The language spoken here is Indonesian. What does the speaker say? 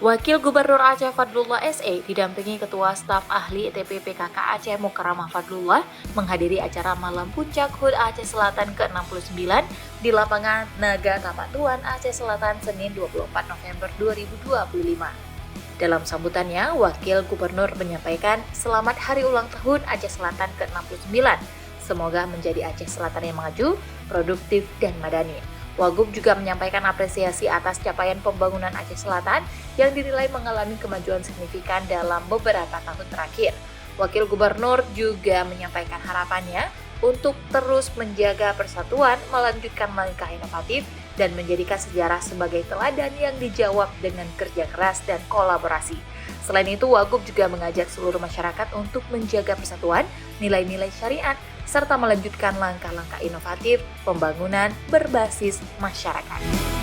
Wakil Gubernur Aceh Fadlullah SE didampingi Ketua Staf Ahli TP PKK Aceh Mukarramah Fadlullah menghadiri acara Malam Puncak HUT Aceh Selatan ke-69 di lapangan Naga Kapatuan Aceh Selatan Senin 24 November 2025. Dalam sambutannya, Wakil Gubernur menyampaikan selamat hari ulang tahun Aceh Selatan ke-69. Semoga menjadi Aceh Selatan yang maju, produktif, dan madani. Wagub juga menyampaikan apresiasi atas capaian pembangunan Aceh Selatan yang dinilai mengalami kemajuan signifikan dalam beberapa tahun terakhir. Wakil Gubernur juga menyampaikan harapannya untuk terus menjaga persatuan, melanjutkan langkah inovatif, dan menjadikan sejarah sebagai teladan yang dijawab dengan kerja keras dan kolaborasi. Selain itu, Wagub juga mengajak seluruh masyarakat untuk menjaga persatuan, nilai-nilai syariat, serta melanjutkan langkah-langkah inovatif pembangunan berbasis masyarakat.